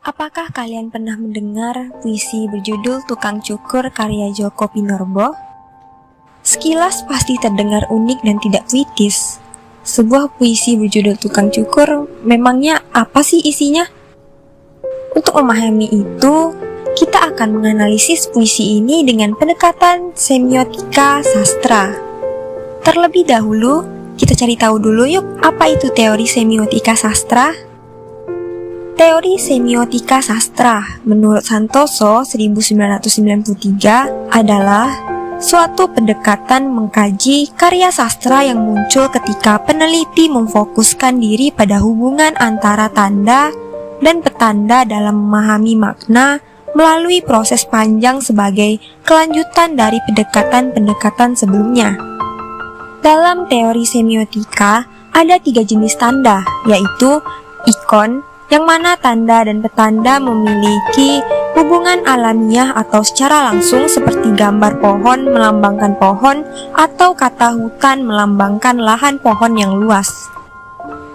Apakah kalian pernah mendengar puisi berjudul Tukang Cukur karya Djoko Pinurbo? Sekilas pasti terdengar unik dan tidak puitis. Sebuah puisi berjudul Tukang Cukur, memangnya apa sih isinya? Untuk memahami itu, kita akan menganalisis puisi ini dengan pendekatan semiotika sastra. Terlebih dahulu, kita cari tahu dulu yuk apa itu teori semiotika sastra. Teori semiotika sastra menurut Santoso 1993 adalah suatu pendekatan mengkaji karya sastra yang muncul ketika peneliti memfokuskan diri pada hubungan antara tanda dan petanda dalam memahami makna melalui proses panjang sebagai kelanjutan dari pendekatan-pendekatan sebelumnya. Dalam teori semiotika ada 3 jenis tanda, yaitu ikon, yang mana tanda dan petanda memiliki hubungan alamiah atau secara langsung seperti gambar pohon melambangkan pohon atau kata hutan melambangkan lahan pohon yang luas.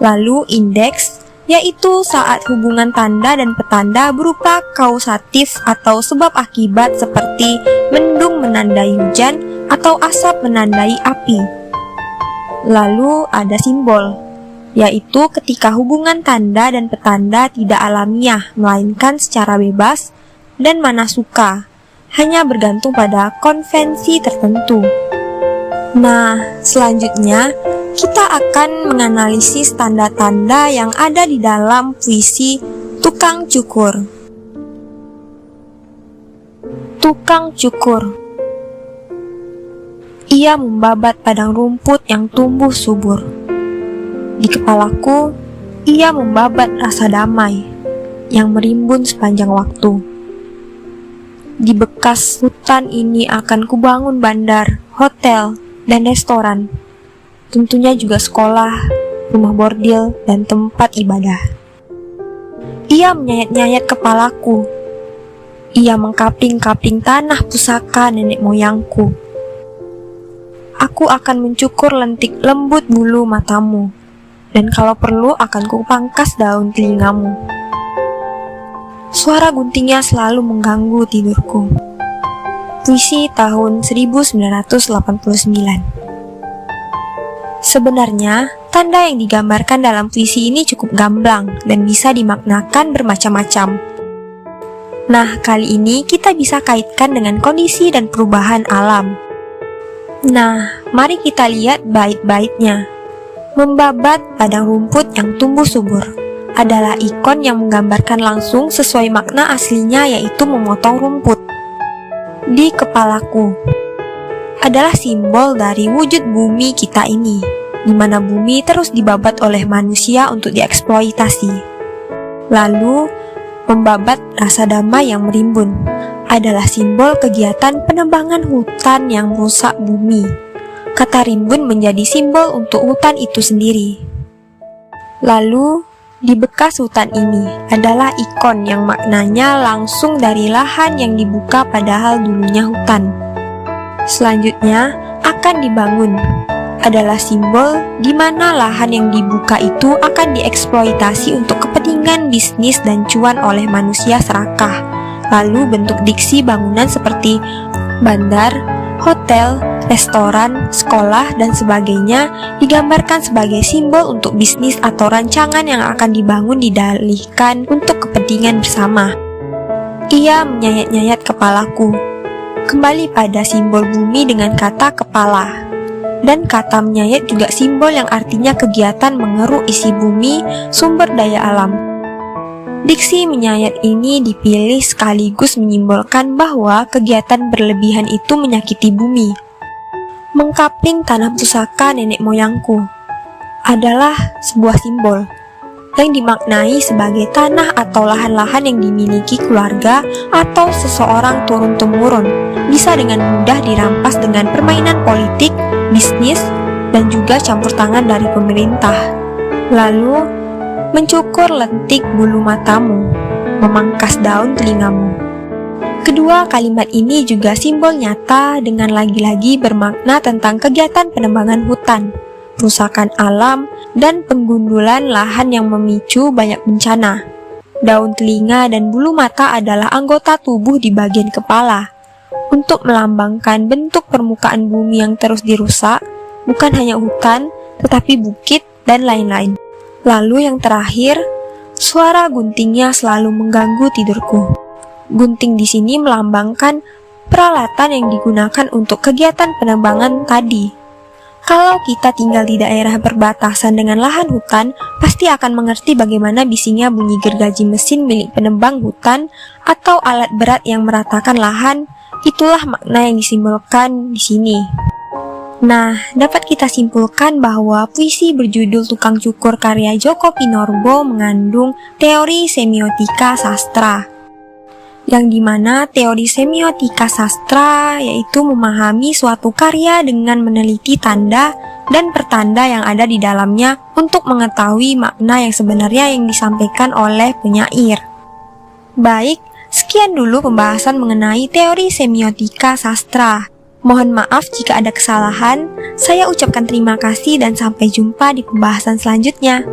Lalu indeks, yaitu saat hubungan tanda dan petanda berupa kausatif atau sebab akibat seperti mendung menandai hujan atau asap menandai api. Lalu ada simbol, yaitu ketika hubungan tanda dan petanda tidak alamiah, melainkan secara bebas dan mana suka, hanya bergantung pada konvensi tertentu. Nah, selanjutnya kita akan menganalisis tanda-tanda yang ada di dalam puisi Tukang Cukur. Tukang cukur. Ia membabat padang rumput yang tumbuh subur. Di kepalaku, ia membabat rasa damai yang merimbun sepanjang waktu. Di bekas hutan ini akan kubangun bandar, hotel, dan restoran. Tentunya juga sekolah, rumah bordil, dan tempat ibadah. Ia menyayat-nyayat kepalaku. Ia mengkapling-kapling tanah pusaka nenek moyangku. Aku akan mencukur lentik lembut bulu matamu, dan kalau perlu akan kupangkas daun telingamu. Suara guntingnya selalu mengganggu tidurku. Puisi tahun 1989. Sebenarnya, tanda yang digambarkan dalam puisi ini cukup gamblang dan bisa dimaknakan bermacam-macam. Nah, kali ini kita bisa kaitkan dengan kondisi dan perubahan alam. Nah, mari kita lihat bait-baitnya. Membabat padang rumput yang tumbuh subur adalah ikon yang menggambarkan langsung sesuai makna aslinya, yaitu memotong rumput. Di kepalaku adalah simbol dari wujud bumi kita ini, di mana bumi terus dibabat oleh manusia untuk dieksploitasi. Lalu, membabat rasa damai yang merimbun adalah simbol kegiatan penebangan hutan yang merusak bumi. Kata rimbun menjadi simbol untuk hutan itu sendiri. Lalu, di bekas hutan ini adalah ikon yang maknanya langsung dari lahan yang dibuka padahal dulunya hutan. Selanjutnya, akan dibangun adalah simbol di mana lahan yang dibuka itu akan dieksploitasi untuk kepentingan bisnis dan cuan oleh manusia serakah. Lalu bentuk diksi bangunan seperti bandar, hotel, restoran, sekolah, dan sebagainya digambarkan sebagai simbol untuk bisnis atau rancangan yang akan dibangun didalihkan untuk kepentingan bersama. Ia menyayat-nyayat kepalaku. Kembali pada simbol bumi dengan kata kepala. Dan kata menyayat juga simbol yang artinya kegiatan mengeruk isi bumi, sumber daya alam. Diksi menyayat ini dipilih sekaligus menyimbolkan bahwa kegiatan berlebihan itu menyakiti bumi. Mengkapling tanah pusaka nenek moyangku adalah sebuah simbol yang dimaknai sebagai tanah atau lahan-lahan yang dimiliki keluarga atau seseorang turun-temurun, bisa dengan mudah dirampas dengan permainan politik, bisnis, dan juga campur tangan dari pemerintah. Lalu, mencukur lentik bulu matamu, memangkas daun telingamu. Kedua kalimat ini juga simbol nyata dengan lagi-lagi bermakna tentang kegiatan penebangan hutan, perusakan alam, dan penggundulan lahan yang memicu banyak bencana. Daun telinga dan bulu mata adalah anggota tubuh di bagian kepala. Untuk melambangkan bentuk permukaan bumi yang terus dirusak, bukan hanya hutan, tetapi bukit dan lain-lain. Lalu yang terakhir, suara guntingnya selalu mengganggu tidurku. Gunting di sini melambangkan peralatan yang digunakan untuk kegiatan penebangan tadi. Kalau kita tinggal di daerah berbatasan dengan lahan hutan, pasti akan mengerti bagaimana bisingnya bunyi gergaji mesin milik penebang hutan atau alat berat yang meratakan lahan. Itulah makna yang disimbolkan di sini. Nah, dapat kita simpulkan bahwa puisi berjudul Tukang Cukur karya Djoko Pinurbo mengandung teori semiotika sastra, yang dimana teori semiotika sastra yaitu memahami suatu karya dengan meneliti tanda dan pertanda yang ada di dalamnya untuk mengetahui makna yang sebenarnya yang disampaikan oleh penyair. Baik, sekian dulu pembahasan mengenai teori semiotika sastra. Mohon maaf jika ada kesalahan. Saya ucapkan terima kasih dan sampai jumpa di pembahasan selanjutnya.